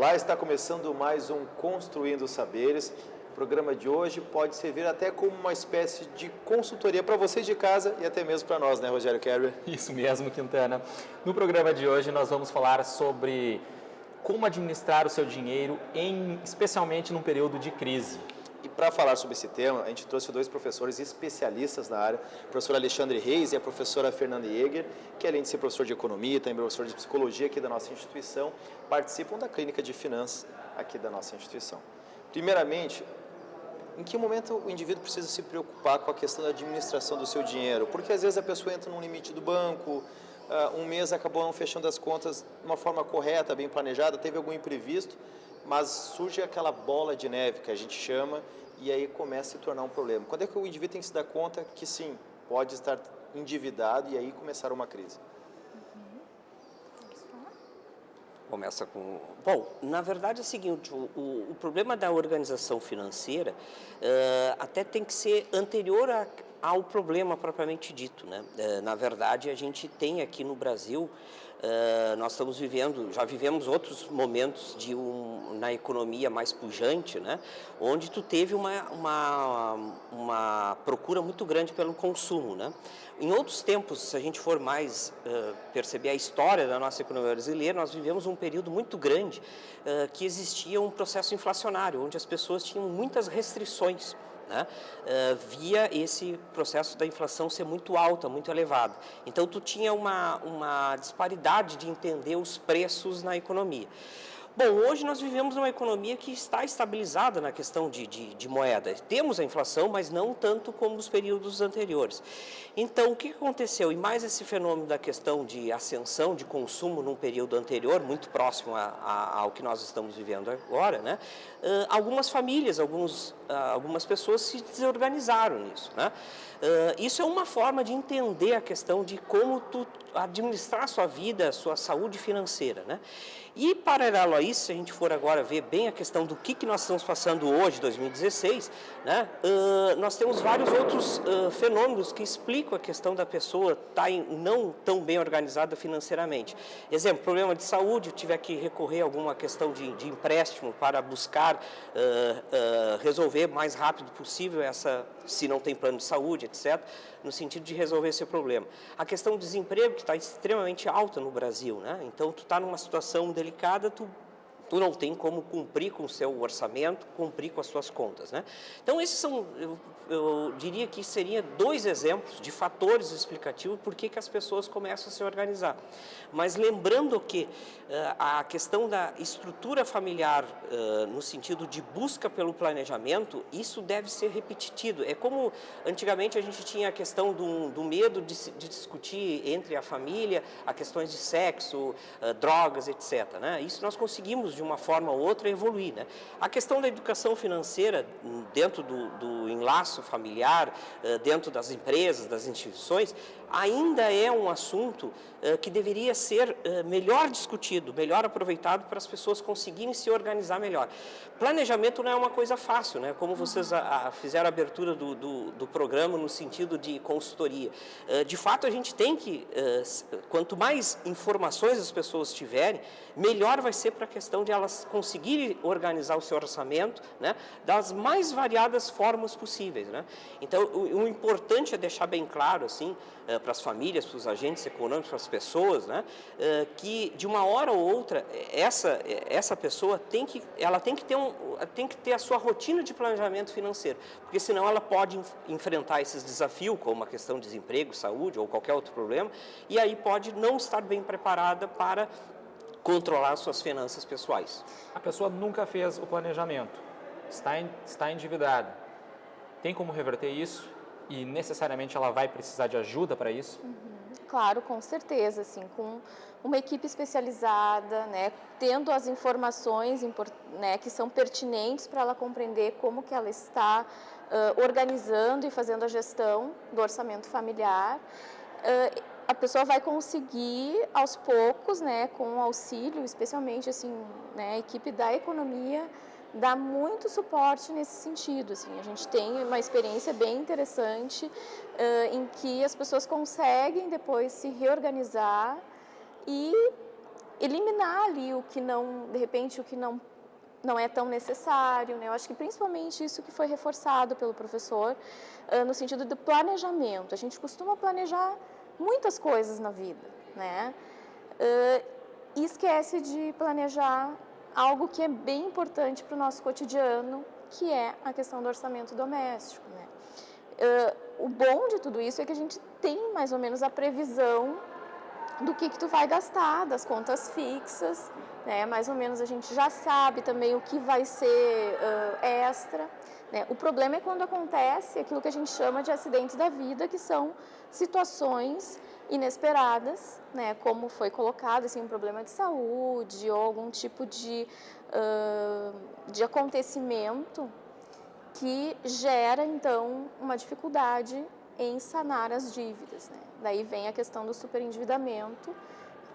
Olá, está começando mais um Construindo Saberes. O programa de hoje pode servir até como uma espécie de consultoria para vocês de casa e até mesmo para nós, né, Rogério Kerber? Isso mesmo, Quintana. No programa de hoje nós vamos falar sobre como administrar o seu dinheiro, especialmente num período de crise. E para falar sobre esse tema, a gente trouxe dois professores especialistas na área, o professor Alexandre Reis e a professora Fernanda Jäger, que além de ser professor de economia, também professor de psicologia aqui da nossa instituição, participam da clínica de finanças aqui da nossa instituição. Primeiramente, em que momento o indivíduo precisa se preocupar com a questão da administração do seu dinheiro? Porque às vezes a pessoa entra num limite do banco, um mês acabou não fechando as contas de uma forma correta, bem planejada, teve algum imprevisto, mas surge aquela bola de neve que a gente chama e aí começa a se tornar um problema. Quando é que o indivíduo tem que se dar conta que sim, pode estar endividado e aí começar uma crise? Começa com... Bom, na verdade é o seguinte, o problema da organização financeira até tem que ser anterior ao problema propriamente dito, né? Na verdade, a gente tem aqui no Brasil, nós estamos vivendo, já vivemos outros momentos na economia mais pujante, né? Onde tu teve uma procura muito grande pelo consumo, né? Em outros tempos, se a gente for mais perceber a história da nossa economia brasileira, nós vivemos um período muito grande que existia um processo inflacionário, onde as pessoas tinham muitas restrições, né? Via esse processo da inflação ser muito alta, muito elevada. Então, tu tinha uma disparidade de entender os preços na economia. Bom, hoje nós vivemos uma economia que está estabilizada na questão de moeda. Temos a inflação, mas não tanto como nos períodos anteriores. Então, o que aconteceu? E mais esse fenômeno da questão de ascensão de consumo num período anterior, muito próximo ao que nós estamos vivendo agora, né? Algumas famílias, algumas pessoas se desorganizaram nisso, né? Isso é uma forma de entender a questão de como tu administrar a sua vida, a sua saúde financeira, né? E, paralelo a isso, se a gente for agora ver bem a questão do que nós estamos passando hoje, 2016, né, nós temos vários outros fenômenos que explicam a questão da pessoa estar não tão bem organizada financeiramente. Exemplo, problema de saúde, tiver que recorrer a alguma questão de empréstimo para buscar resolver mais rápido possível se não tem plano de saúde, etc., no sentido de resolver esse problema. A questão do desemprego, que está extremamente alta no Brasil, né? Então, tu está numa situação delicada, tu não tem como cumprir com o seu orçamento, cumprir com as suas contas, né? Então, esses são, eu diria que seriam dois exemplos de fatores explicativos por que as pessoas começam a se organizar. Mas lembrando que a questão da estrutura familiar, no sentido de busca pelo planejamento, isso deve ser repetitivo. É como antigamente a gente tinha a questão do medo de discutir entre a família a questões de sexo, drogas, etc., né? Isso nós conseguimos, de uma forma ou outra, evoluir, né? A questão da educação financeira dentro do enlaço familiar, dentro das empresas, das instituições, ainda é um assunto que deveria ser melhor discutido, melhor aproveitado para as pessoas conseguirem se organizar melhor. Planejamento não é uma coisa fácil, né? Como vocês fizeram a abertura do programa no sentido de consultoria. De fato, a gente tem que, quanto mais informações as pessoas tiverem, melhor vai ser para a questão de elas conseguirem organizar o seu orçamento, né, das mais variadas formas possíveis, né? Então, o importante é deixar bem claro, assim, para as famílias, para os agentes econômicos, para as pessoas, né, que de uma hora ou outra essa pessoa tem que ter a sua rotina de planejamento financeiro, porque senão ela pode enfrentar esses desafios, como a questão de desemprego, saúde ou qualquer outro problema, e aí pode não estar bem preparada para controlar suas finanças pessoais. A pessoa nunca fez o planejamento, está endividada. Tem como reverter isso? E necessariamente ela vai precisar de ajuda para isso? Claro, com certeza, assim, com uma equipe especializada, né, tendo as informações, né, que são pertinentes para ela compreender como que ela está organizando e fazendo a gestão do orçamento familiar. A pessoa vai conseguir, aos poucos, né, com o auxílio, especialmente assim, né, a equipe da economia, dá muito suporte nesse sentido, assim. A gente tem uma experiência bem interessante em que as pessoas conseguem depois se reorganizar e eliminar ali o que não, de repente, o que não é tão necessário, né? Eu acho que principalmente isso que foi reforçado pelo professor, no sentido do planejamento. A gente costuma planejar muitas coisas na vida, né? E esquece de planejar algo que é bem importante para o nosso cotidiano, que é a questão do orçamento doméstico, né? O bom de tudo isso é que a gente tem mais ou menos a previsão do que tu vai gastar, das contas fixas, né? Mais ou menos a gente já sabe também o que vai ser extra, né? O problema é quando acontece aquilo que a gente chama de acidentes da vida, que são situações inesperadas, né? Como foi colocado, assim, um problema de saúde ou algum tipo de acontecimento que gera, então, uma dificuldade em sanar as dívidas, né? Daí vem a questão do superendividamento,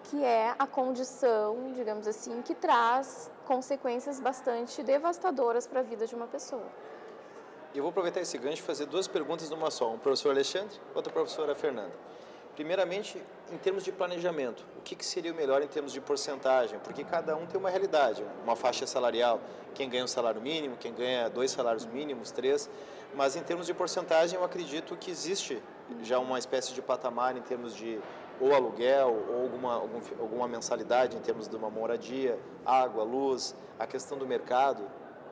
que é a condição, digamos assim, que traz consequências bastante devastadoras para a vida de uma pessoa. Eu vou aproveitar esse gancho e fazer duas perguntas numa só, um professor Alexandre, outra professora Fernanda. Primeiramente, em termos de planejamento, o que seria o melhor em termos de porcentagem? Porque cada um tem uma realidade, uma faixa salarial, quem ganha um salário mínimo, quem ganha 2 salários mínimos, 3, mas em termos de porcentagem eu acredito que existe já uma espécie de patamar em termos de ou aluguel ou alguma mensalidade em termos de uma moradia, água, luz, a questão do mercado,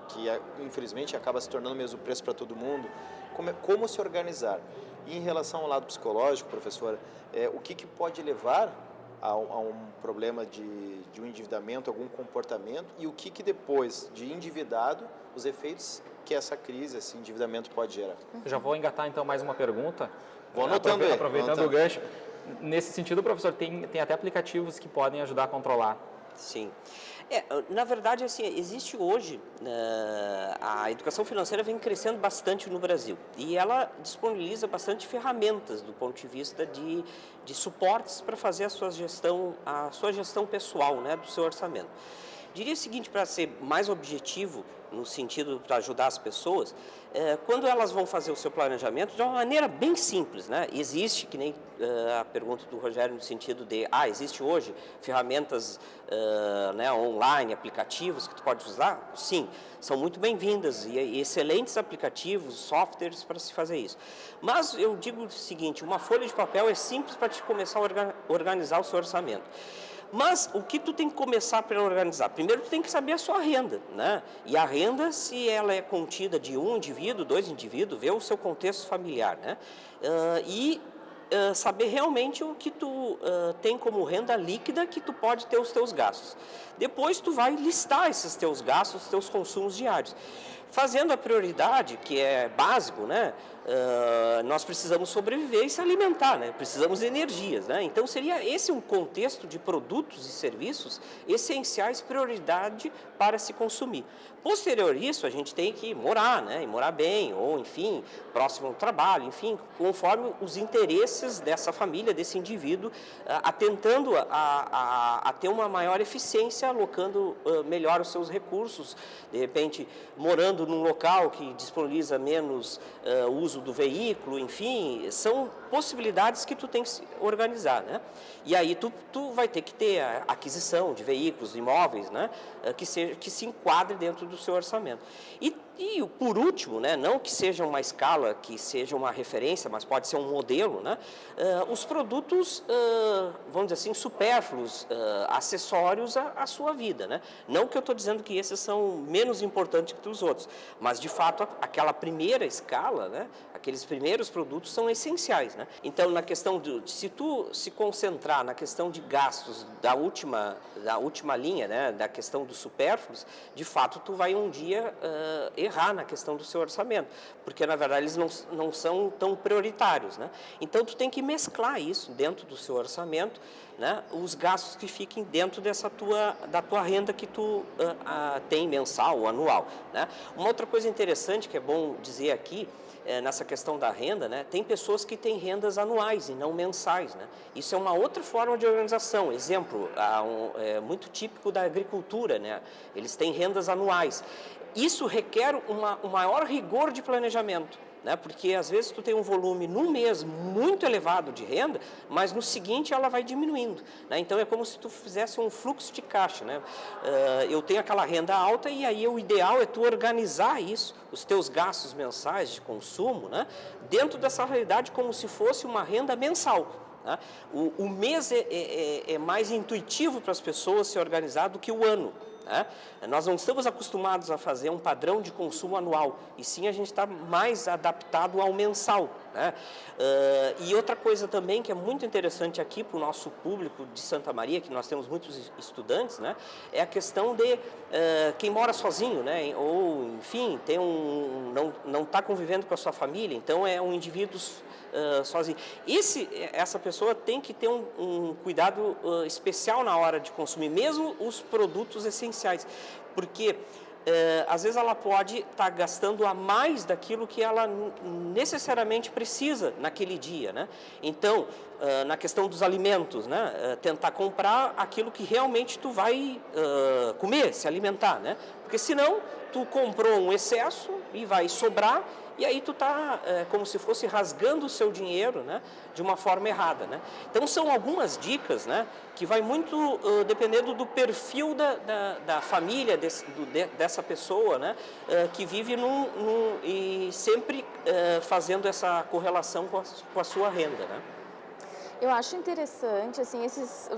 que infelizmente acaba se tornando mesmo o preço para todo mundo, como se organizar. E em relação ao lado psicológico, professora, o que pode levar a um problema de um endividamento, algum comportamento, e o que depois de endividado, os efeitos que essa crise, esse endividamento pode gerar? Eu já vou engatar então mais uma pergunta. Vou anotando aí. Aproveitando o gancho. Nesse sentido, professor, tem até aplicativos que podem ajudar a controlar. Sim. Na verdade, assim, existe hoje, a educação financeira vem crescendo bastante no Brasil e ela disponibiliza bastante ferramentas do ponto de vista de suportes para fazer a sua gestão pessoal, né, do seu orçamento. Diria o seguinte, para ser mais objetivo, no sentido para ajudar as pessoas, quando elas vão fazer o seu planejamento, de uma maneira bem simples, né? Existe, que nem a pergunta do Rogério, no sentido de, existe hoje ferramentas né, online, aplicativos que tu pode usar? Sim, são muito bem-vindas e excelentes aplicativos, softwares para se fazer isso. Mas eu digo o seguinte, uma folha de papel é simples para te começar a organizar o seu orçamento. Mas o que tu tem que começar para organizar? Primeiro tu tem que saber a sua renda, né? E a renda, se ela é contida de um indivíduo, 2 indivíduos, ver o seu contexto familiar, né? Saber realmente o que tu tem como renda líquida que tu pode ter os teus gastos. Depois tu vai listar esses teus gastos, os teus consumos diários. Fazendo a prioridade, que é básico, né? Nós precisamos sobreviver e se alimentar, né? Precisamos de energias, né? Então seria esse um contexto de produtos e serviços essenciais, prioridade para se consumir. Posterior a isso, a gente tem que morar, né? E morar bem, ou enfim, próximo ao trabalho, enfim, conforme os interesses dessa família, desse indivíduo, atentando a ter uma maior eficiência, alocando melhor os seus recursos, de repente morando num local que disponibiliza menos uso do veículo, enfim, são possibilidades que tu tem que organizar, né? E aí tu vai ter que ter a aquisição de veículos, imóveis, né? Que se enquadre dentro do seu orçamento. E por último, né, não que seja uma escala, que seja uma referência, mas pode ser um modelo, né, os produtos, vamos dizer assim, supérfluos, acessórios à sua vida. Né? Não que eu estou dizendo que esses são menos importantes que os outros, mas de fato aquela primeira escala, né, aqueles primeiros produtos são essenciais. Né? Então, na questão se tu se concentrar na questão de gastos da última linha, né, da questão dos supérfluos, de fato tu vai um dia errar na questão do seu orçamento, porque na verdade eles não são tão prioritários, né? Então tu tem que mesclar isso dentro do seu orçamento, né? Os gastos que fiquem dentro da tua renda que tu tem mensal ou anual, né? Uma outra coisa interessante que é bom dizer aqui, nessa questão da renda, né? Tem pessoas que têm rendas anuais e não mensais, né? Isso é uma outra forma de organização. Exemplo, muito típico da agricultura, né? Eles têm rendas anuais. Isso requer um maior rigor de planejamento, né? Porque às vezes tu tem um volume num mês muito elevado de renda, mas no seguinte ela vai diminuindo, né? Então é como se tu fizesse um fluxo de caixa, né? Eu tenho aquela renda alta e aí o ideal é tu organizar isso, os teus gastos mensais de consumo, né? Dentro dessa realidade como se fosse uma renda mensal. O mês é mais intuitivo para as pessoas se organizar do que o ano. Nós não estamos acostumados a fazer um padrão de consumo anual, e sim a gente está mais adaptado ao mensal. E outra coisa também que é muito interessante aqui para o nosso público de Santa Maria, que nós temos muitos estudantes, é a questão de quem mora sozinho, ou enfim, não está convivendo com a sua família, então é um indivíduo sozinho. Essa pessoa tem que ter um cuidado especial na hora de consumir, mesmo os produtos essenciais, porque às vezes ela pode estar gastando a mais daquilo que ela necessariamente precisa naquele dia, Então, na questão dos alimentos, tentar comprar aquilo que realmente tu vai comer, se alimentar, Porque senão tu comprou um excesso e vai sobrar, e aí tu está como se fosse rasgando o seu dinheiro, de uma forma errada, Então são algumas dicas, que vai muito dependendo do perfil da família dessa pessoa, que vive e sempre fazendo essa correlação com a sua renda, Eu acho interessante, assim,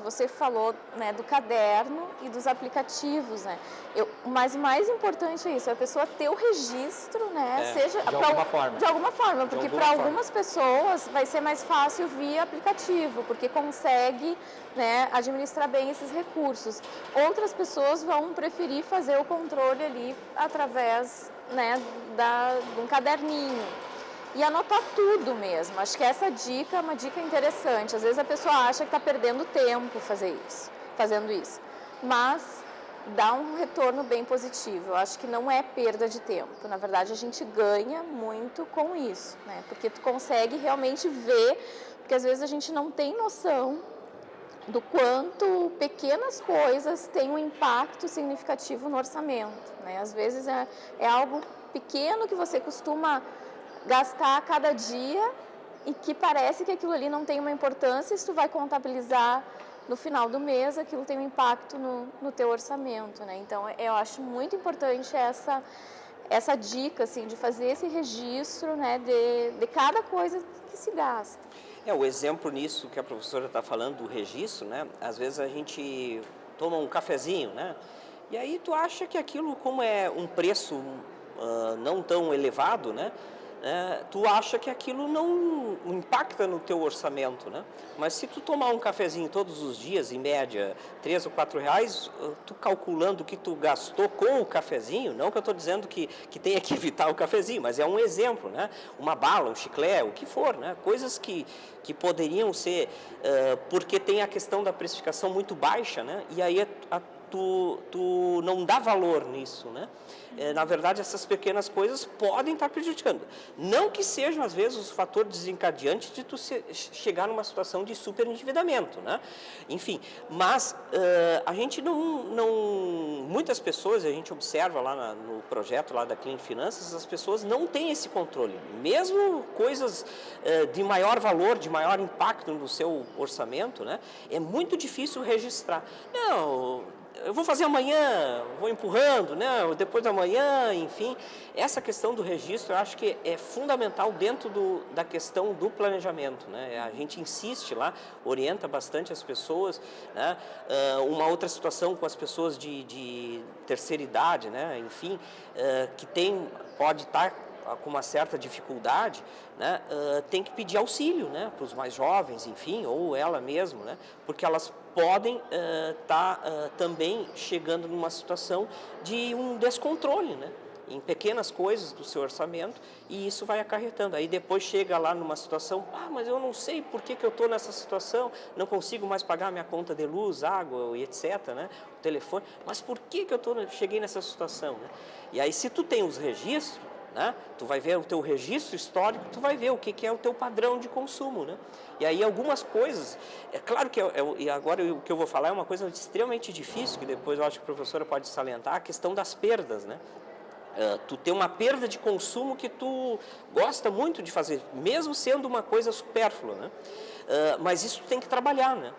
você falou, do caderno e dos aplicativos, Mas o mais importante é isso, é a pessoa ter o registro, seja de alguma forma. De alguma forma, porque para algumas pessoas vai ser mais fácil via aplicativo, porque consegue, administrar bem esses recursos. Outras pessoas vão preferir fazer o controle ali através, de um caderninho. E anotar tudo mesmo. Acho que essa dica é uma dica interessante. Às vezes a pessoa acha que está perdendo tempo fazendo isso. Mas dá um retorno bem positivo. Eu acho que não é perda de tempo. Na verdade, a gente ganha muito com isso, Porque tu consegue realmente ver, porque às vezes a gente não tem noção do quanto pequenas coisas têm um impacto significativo no orçamento, Às vezes é algo pequeno que você costuma gastar a cada dia e que parece que aquilo ali não tem uma importância, e se tu vai contabilizar no final do mês, aquilo tem um impacto no teu orçamento, Então, eu acho muito importante essa dica, assim, de fazer esse registro, de cada coisa que se gasta. O exemplo nisso que a professora está falando do registro, Às vezes a gente toma um cafezinho, E aí tu acha que aquilo, como é um preço não tão elevado, tu acha que aquilo não impacta no teu orçamento, Mas se tu tomar um cafezinho todos os dias, em média, R$3 ou R$4, tu calculando o que tu gastou com o cafezinho, não que eu estou dizendo que tenha que evitar o cafezinho, mas é um exemplo, Uma bala, um chiclete, o que for, Coisas que poderiam ser, porque tem a questão da precificação muito baixa, E aí tu não dá valor nisso, Na verdade, essas pequenas coisas podem estar prejudicando. Não que sejam, às vezes, o fator desencadeante de tu chegar numa situação de superendividamento, Enfim, mas a gente muitas pessoas, a gente observa lá no projeto lá da Clean Finanças, as pessoas não têm esse controle. Mesmo coisas de maior valor, de maior impacto no seu orçamento, é muito difícil registrar. Eu vou fazer amanhã, vou empurrando, depois da manhã, enfim. Essa questão do registro, eu acho que é fundamental dentro da questão do planejamento, A gente insiste lá, orienta bastante as pessoas, Uma outra situação com as pessoas de terceira idade, Enfim, que pode estar com uma certa dificuldade, tem que pedir auxílio, para os mais jovens, enfim, ou ela mesma, porque elas podem estar também chegando numa situação de um descontrole, em pequenas coisas do seu orçamento, e isso vai acarretando. Aí depois chega lá numa situação, mas eu não sei por que eu estou nessa situação, não consigo mais pagar minha conta de luz, água e etc, o telefone, mas por que eu cheguei nessa situação? E aí se tu tem os registros, tu vai ver o teu registro histórico, tu vai ver o que é o teu padrão de consumo, E aí algumas coisas, é claro que e agora o que eu vou falar é uma coisa extremamente difícil, que depois eu acho que a professora pode salientar, a questão das perdas, Tu tem uma perda de consumo que tu gosta muito de fazer, mesmo sendo uma coisa supérflua, né? Mas isso tu tem que trabalhar, né?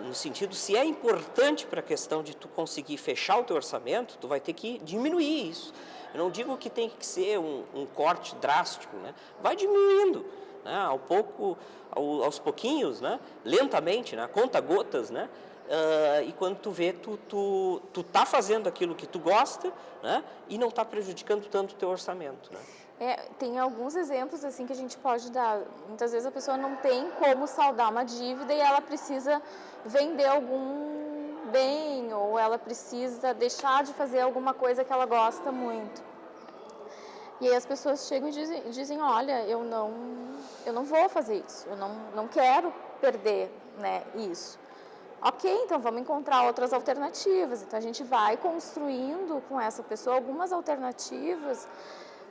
No sentido, se é importante para a questão de tu conseguir fechar o teu orçamento, tu vai ter que diminuir isso. Eu não digo que tem que ser um corte drástico, né? Vai diminuindo, né? Aos pouquinhos, né? Lentamente, né? Conta gotas, né? E quando tu vê, tu tá fazendo aquilo que tu gosta, né? E não está prejudicando tanto o teu orçamento, né? Tem alguns exemplos assim que a gente pode dar. Muitas vezes a pessoa não tem como saldar uma dívida e ela precisa vender algum bem ou ela precisa deixar de fazer alguma coisa que ela gosta muito. E aí as pessoas chegam e dizem olha, eu não vou fazer isso, eu não quero perder, né, isso. Ok, então vamos encontrar outras alternativas. Então a gente vai construindo com essa pessoa algumas alternativas,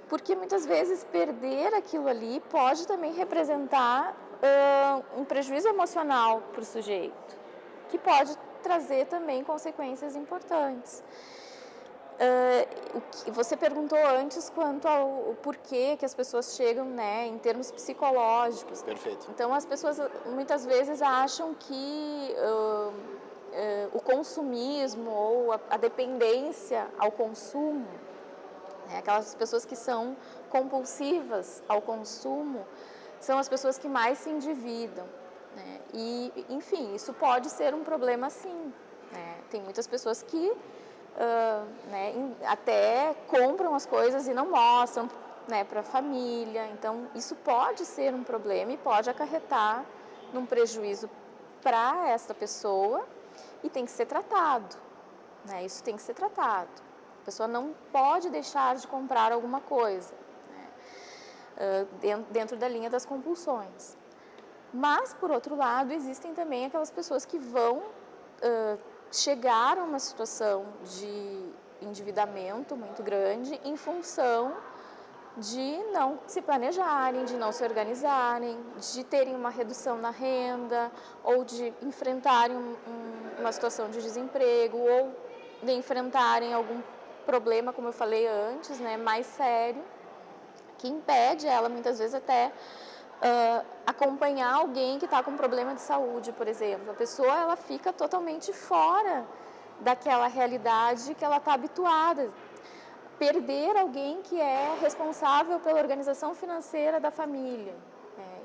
porque muitas vezes perder aquilo ali pode também representar um prejuízo emocional para o sujeito, que pode trazer também consequências importantes. Você perguntou antes quanto ao porquê que as pessoas chegam, né, em termos psicológicos. Perfeito. Então, as pessoas muitas vezes acham que o consumismo ou a dependência ao consumo, né, aquelas pessoas que são compulsivas ao consumo, são as pessoas que mais se endividam, né? E, enfim, isso pode ser um problema sim, né? Tem muitas pessoas que né, até compram as coisas e não mostram, né, para a família. Então, isso pode ser um problema e pode acarretar num prejuízo para essa pessoa e tem que ser tratado, né? Isso tem que ser tratado. A pessoa não pode deixar de comprar alguma coisa, né, dentro da linha das compulsões. Mas, por outro lado, existem também aquelas pessoas que vão chegar a uma situação de endividamento muito grande em função de não se planejarem, de não se organizarem, de terem uma redução na renda ou de enfrentarem uma situação de desemprego ou de enfrentarem algum problema, como eu falei antes, né, mais sério, que impede ela muitas vezes até acompanhar alguém que está com problema de saúde, por exemplo. A pessoa ela fica totalmente fora daquela realidade que ela está habituada. Perder alguém que é responsável pela organização financeira da família.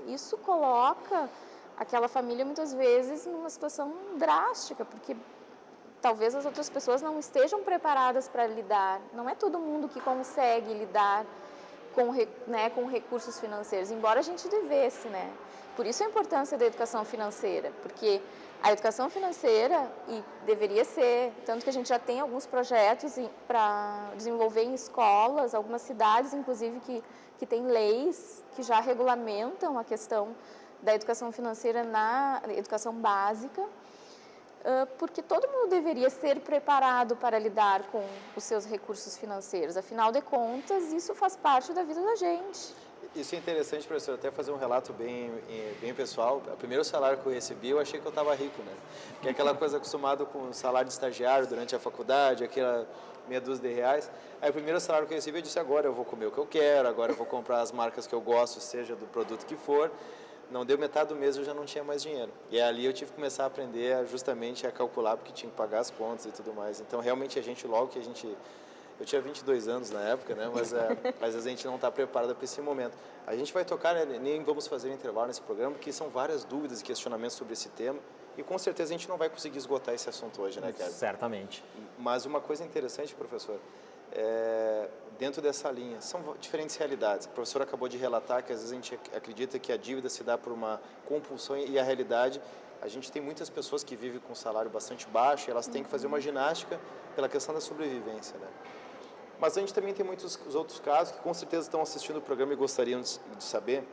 Isso coloca aquela família muitas vezes numa situação drástica, porque talvez as outras pessoas não estejam preparadas para lidar. Não é todo mundo que consegue lidar com recursos financeiros, embora a gente devesse, né? Por isso a importância da educação financeira, porque a educação financeira, e deveria ser, tanto que a gente já tem alguns projetos para desenvolver em escolas, algumas cidades, inclusive, que têm leis que já regulamentam a questão da educação financeira na educação básica, porque todo mundo deveria ser preparado para lidar com os seus recursos financeiros. Afinal de contas, isso faz parte da vida da gente. Isso é interessante, professor, até fazer um relato bem pessoal. O primeiro salário que eu recebi, eu achei que eu estava rico, né? Que é aquela coisa acostumado com o salário de estagiário durante a faculdade, aquela meia dúzia de reais. Aí o primeiro salário que eu recebi, eu disse, agora eu vou comer o que eu quero, agora eu vou comprar as marcas que eu gosto, seja do produto que for. Não deu metade do mês, eu já não tinha mais dinheiro. E ali eu tive que começar a aprender justamente a calcular, porque tinha que pagar as contas e tudo mais. Então, realmente, logo que a gente... Eu tinha 22 anos na época, né? Mas às vezes a gente não está preparado para esse momento. A gente vai tocar, né? Nem vamos fazer intervalo nesse programa, porque são várias dúvidas e questionamentos sobre esse tema. E com certeza a gente não vai conseguir esgotar esse assunto hoje, né, Kevin? Certamente. Mas uma coisa interessante, professor, dentro dessa linha, são diferentes realidades. O professor acabou de relatar que às vezes a gente acredita que a dívida se dá por uma compulsão e a realidade, a gente tem muitas pessoas que vivem com um salário bastante baixo e elas têm que fazer uma ginástica pela questão da sobrevivência, né? Mas a gente também tem muitos outros casos que com certeza estão assistindo o programa e gostariam de saber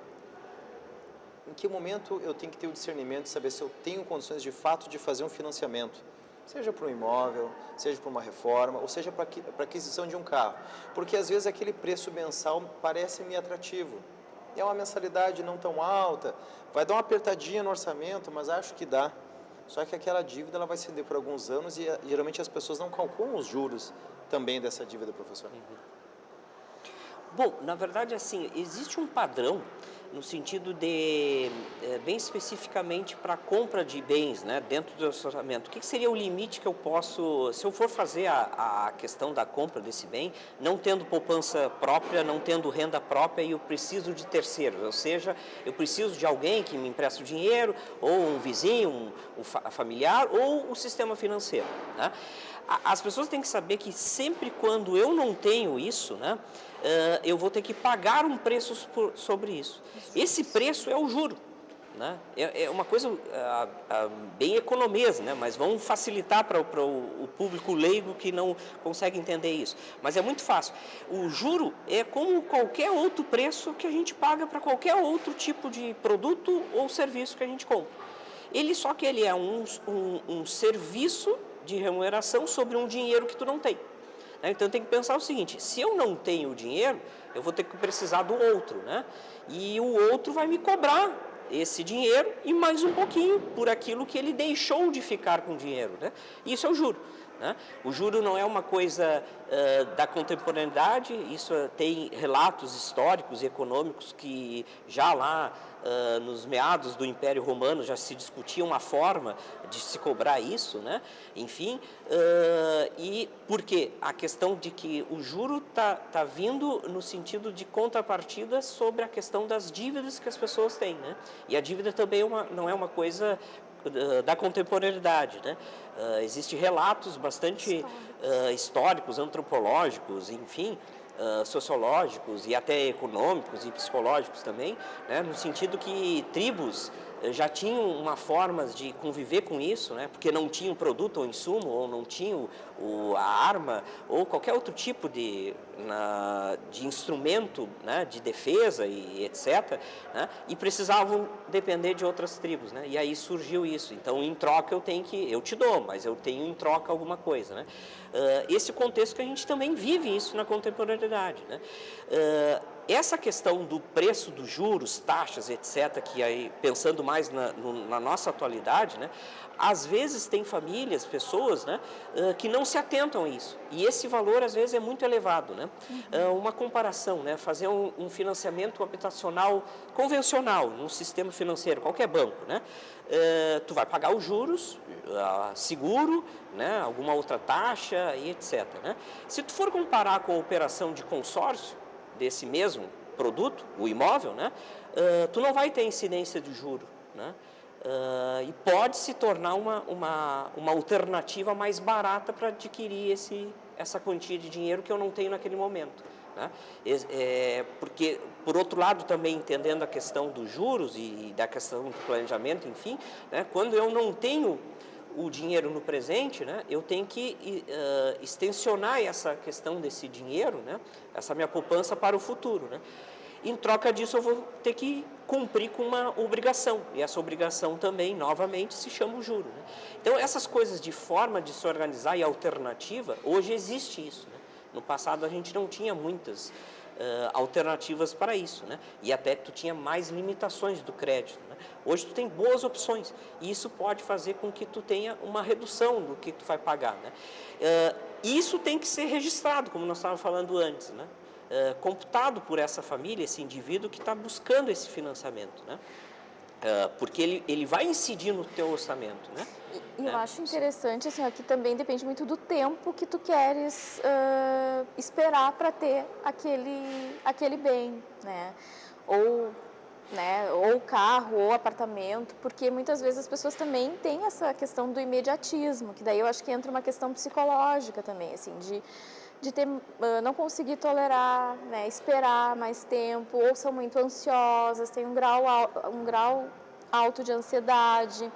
em que momento eu tenho que ter o discernimento de saber se eu tenho condições de fato de fazer um financiamento, seja para um imóvel, seja para uma reforma, ou seja para aquisição de um carro. Porque às vezes aquele preço mensal parece-me atrativo. É uma mensalidade não tão alta, vai dar uma apertadinha no orçamento, mas acho que dá. Só que aquela dívida ela vai se por alguns anos e geralmente as pessoas não calculam os juros também dessa dívida, professor. Bom, na verdade, assim, existe um padrão no sentido de, bem especificamente para a compra de bens, né, dentro do orçamento. O que seria o limite que eu posso, se eu for fazer a questão da compra desse bem, não tendo poupança própria, não tendo renda própria e eu preciso de terceiros, ou seja, eu preciso de alguém que me empreste o dinheiro, ou um vizinho, um familiar, ou o sistema financeiro, né? As pessoas têm que saber que sempre quando eu não tenho isso, né, eu vou ter que pagar um preço sobre isso. Esse preço é o juro, né? É uma coisa bem economesa, né? Mas vamos facilitar para o público leigo que não consegue entender isso. Mas é muito fácil. O juro é como qualquer outro preço que a gente paga para qualquer outro tipo de produto ou serviço que a gente compra. Só que ele é um serviço de remuneração sobre um dinheiro que tu não tem. Então tem que pensar o seguinte: se eu não tenho o dinheiro, eu vou ter que precisar do outro, né? E o outro vai me cobrar esse dinheiro e mais um pouquinho por aquilo que ele deixou de ficar com o dinheiro, né? Isso é o juro, né? O juro não é uma coisa da contemporaneidade, isso tem relatos históricos e econômicos que já lá nos meados do Império Romano já se discutia uma forma de se cobrar isso, né? Enfim, e por quê? A questão de que o juro tá vindo no sentido de contrapartida sobre a questão das dívidas que as pessoas têm, né? E a dívida também não é uma coisa da contemporaneidade, né? Existem relatos bastante históricos, antropológicos, enfim, sociológicos e até econômicos e psicológicos também, né? No sentido que tribos já tinham uma forma de conviver com isso, né? Porque não tinham produto ou insumo, ou não tinham a arma, ou qualquer outro tipo de instrumento, né? De defesa e etc., né? E precisavam depender de outras tribos, né? E aí surgiu isso. Então, em troca, eu te dou, mas eu tenho em troca alguma coisa, né? Esse contexto que a gente também vive isso na contemporaneidade, né? Essa questão do preço dos juros, taxas, etc., que aí, pensando mais na nossa atualidade, né, às vezes tem famílias, pessoas, né, que não se atentam a isso. E esse valor, às vezes, é muito elevado, né? Uma comparação, né, fazer um financiamento habitacional convencional, num sistema financeiro, qualquer banco, né? Tu vai pagar os juros, seguro, né, alguma outra taxa e etc., né? Se tu for comparar com a operação de consórcio, desse mesmo produto, o imóvel, né, tu não vai ter incidência de juro, né, e pode se tornar uma alternativa mais barata para adquirir essa quantia de dinheiro que eu não tenho naquele momento, né? Porque, por outro lado, também entendendo a questão dos juros e da questão do planejamento, enfim, né, quando eu não tenho o dinheiro no presente, né, eu tenho que extensionar essa questão desse dinheiro, né, essa minha poupança para o futuro, né? Em troca disso, eu vou ter que cumprir com uma obrigação, e essa obrigação também, novamente, se chama o juro, né? Então, essas coisas de forma de se organizar e alternativa, hoje existe isso, né? No passado, a gente não tinha muitas alternativas para isso, né? E até tu tinha mais limitações do crédito, né? Hoje tu tem boas opções e isso pode fazer com que tu tenha uma redução do que tu vai pagar, né? Isso tem que ser registrado, como nós estávamos falando antes, né? Computado por essa família, esse indivíduo que está buscando esse financiamento, né? Porque ele vai incidir no teu orçamento, né? E eu acho interessante, assim, que também depende muito do tempo que tu queres esperar para ter aquele bem, né? Ou carro, ou apartamento, porque muitas vezes as pessoas também têm essa questão do imediatismo, que daí eu acho que entra uma questão psicológica também, assim, de não conseguir tolerar, né, esperar mais tempo, ou são muito ansiosas, têm um grau alto de ansiedade,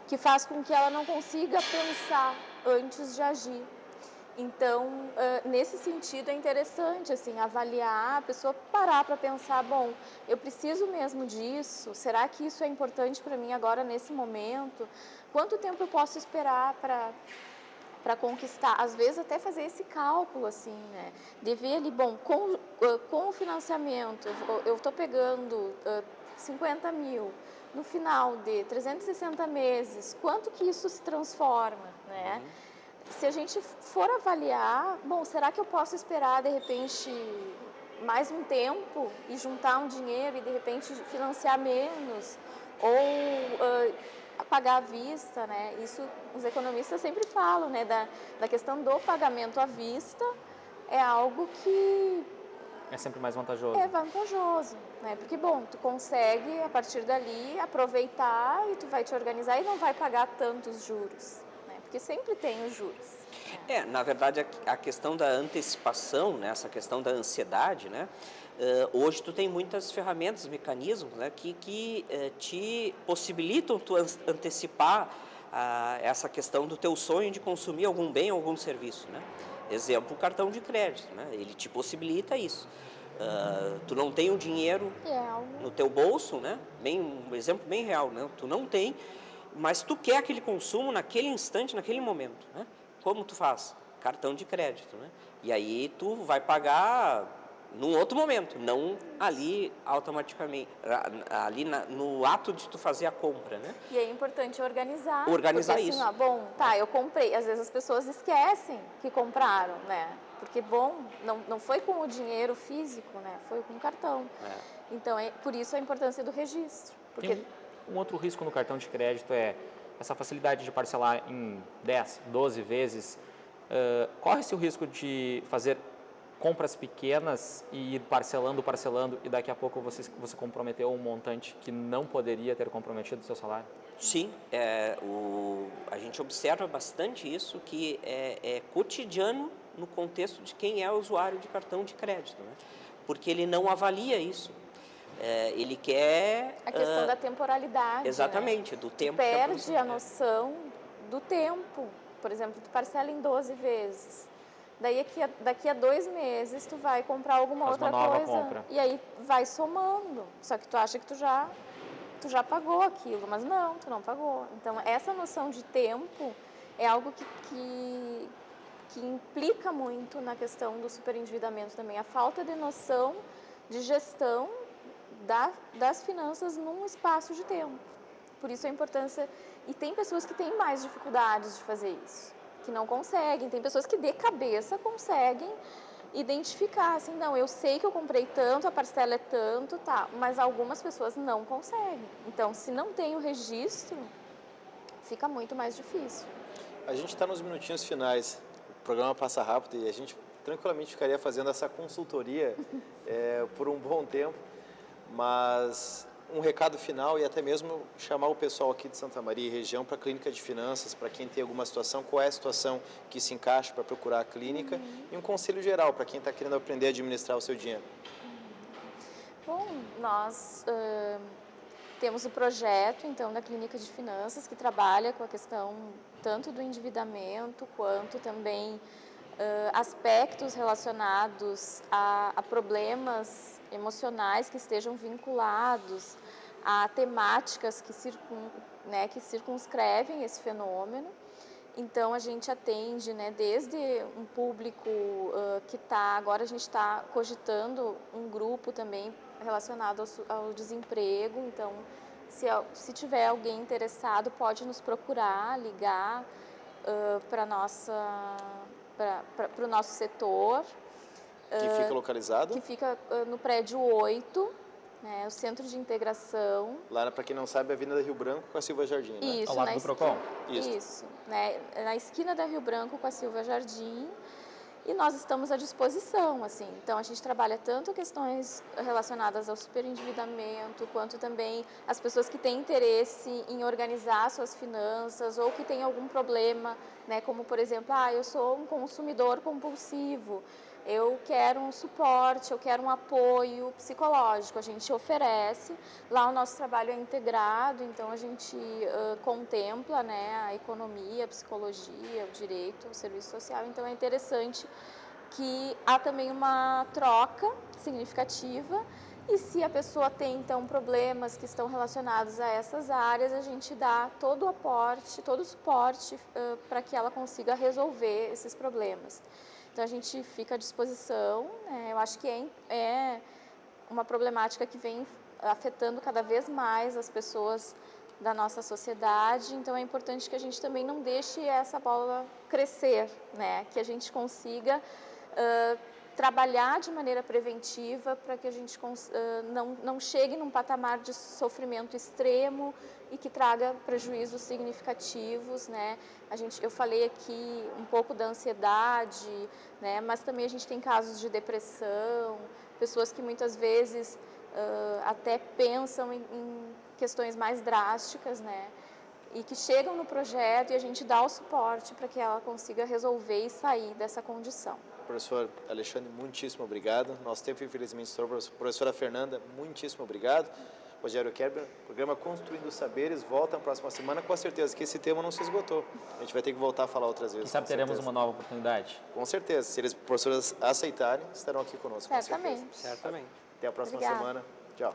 que faz com que ela não consiga pensar antes de agir. Então, nesse sentido, é interessante assim, avaliar, a pessoa parar para pensar, bom, eu preciso mesmo disso? Será que isso é importante para mim agora, nesse momento? Quanto tempo eu posso esperar para conquistar? Às vezes, até fazer esse cálculo, assim, né? De ver ali, bom, com o financiamento, eu estou pegando 50 mil, no final de 360 meses, quanto que isso se transforma, né? Se a gente for avaliar, bom, será que eu posso esperar, de repente, mais um tempo e juntar um dinheiro e de repente financiar menos ou pagar à vista, né? Isso os economistas sempre falam, né? Da questão do pagamento à vista é algo que É sempre mais vantajoso. é vantajoso, né? Porque, bom, tu consegue, a partir dali, aproveitar e tu vai te organizar e não vai pagar tantos juros, né? Porque sempre tem os juros. Na verdade, a questão da antecipação, né, essa questão da ansiedade, né, hoje tu tem muitas ferramentas, mecanismos, né, que te possibilitam tu antecipar essa questão do teu sonho de consumir algum bem ou algum serviço, né? Exemplo, o cartão de crédito, né? Ele te possibilita isso. Tu não tem o dinheiro no teu bolso, né? Um exemplo bem real, né? Tu não tem, mas tu quer aquele consumo naquele instante, naquele momento, né? Como tu faz? Cartão de crédito, né? E aí tu vai pagar num outro momento, não ali automaticamente, ali no ato de tu fazer a compra, né? E é importante organizar. Organizar porque, isso. Assim, bom, tá, eu comprei. Às vezes as pessoas esquecem que compraram, né? Porque, bom, não foi com o dinheiro físico, né? Foi com o cartão. Então, por isso a importância do registro. Porque Tem um outro risco no cartão de crédito é essa facilidade de parcelar em 10, 12 vezes. Corre-se o risco de fazer compras pequenas e ir parcelando e daqui a pouco você comprometeu um montante que não poderia ter comprometido o seu salário? Sim, a gente observa bastante isso, que é cotidiano no contexto de quem é usuário de cartão de crédito, né? Porque ele não avalia isso. Ele quer... a questão da temporalidade, exatamente, né? do tempo. Tu perde a noção do tempo. Por exemplo, tu parcela em 12 vezes. Daí daqui a 2 meses tu vai comprar alguma outra coisa. Compra. E aí vai somando. Só que tu acha que tu já pagou aquilo, mas não, tu não pagou. Então essa noção de tempo é algo que implica muito na questão do superendividamento também. A falta de noção de gestão das finanças num espaço de tempo. Por isso a importância... E tem pessoas que têm mais dificuldades de fazer isso, que não conseguem. Tem pessoas que de cabeça conseguem identificar, assim, não, eu sei que eu comprei tanto, a parcela é tanto, tá, mas algumas pessoas não conseguem. Então, se não tem o registro, fica muito mais difícil. A gente está nos minutinhos finais, o programa passa rápido e a gente tranquilamente ficaria fazendo essa consultoria por um bom tempo, mas um recado final e até mesmo chamar o pessoal aqui de Santa Maria e região para a clínica de finanças, para quem tem alguma situação, qual é a situação que se encaixa para procurar a clínica e um conselho geral para quem está querendo aprender a administrar o seu dinheiro. Bom, nós temos o projeto, então, da clínica de finanças que trabalha com a questão tanto do endividamento quanto também aspectos relacionados a problemas emocionais que estejam vinculados a temáticas que circunscrevem esse fenômeno. Então, a gente atende, né, desde um público que está... Agora a gente está cogitando um grupo também relacionado ao desemprego. Então, se tiver alguém interessado, pode nos procurar, ligar para o nosso setor. Que fica localizado? Que fica no prédio 8, né, o Centro de Integração. Lá, para quem não sabe, é a Avenida Rio Branco com a Silva Jardim, né? Isso, ao lado do Procon. Isso, né, na esquina da Rio Branco com a Silva Jardim. E nós estamos à disposição, assim. Então, a gente trabalha tanto questões relacionadas ao superendividamento, quanto também as pessoas que têm interesse em organizar suas finanças ou que têm algum problema, né, como, por exemplo, eu sou um consumidor compulsivo, eu quero um suporte, eu quero um apoio psicológico. A gente oferece, lá o nosso trabalho é integrado, então a gente contempla, né, a economia, a psicologia, o direito, o serviço social. Então é interessante que há também uma troca significativa e se a pessoa tem, então, problemas que estão relacionados a essas áreas, a gente dá todo o aporte, todo o suporte para que ela consiga resolver esses problemas. Então, a gente fica à disposição, né? Eu acho que é uma problemática que vem afetando cada vez mais as pessoas da nossa sociedade, então é importante que a gente também não deixe essa bola crescer, né? Que a gente consiga trabalhar de maneira preventiva para que a gente não chegue num patamar de sofrimento extremo e que traga prejuízos significativos, né? Eu falei aqui um pouco da ansiedade, né? Mas também a gente tem casos de depressão, pessoas que muitas vezes até pensam em questões mais drásticas, né? E que chegam no projeto e a gente dá o suporte para que ela consiga resolver e sair dessa condição. Professor Alexandre, muitíssimo obrigado. Nosso tempo, infelizmente, estourou. Professora Fernanda, muitíssimo obrigado. Rogério Kerber, programa Construindo Saberes, volta na próxima semana, com a certeza que esse tema não se esgotou. A gente vai ter que voltar a falar outras vezes. Quem sabe teremos uma nova oportunidade? Com certeza. Se eles, professoras, aceitarem, estarão aqui conosco. Certamente. Certamente. Até a próxima Obrigada. semana. Tchau.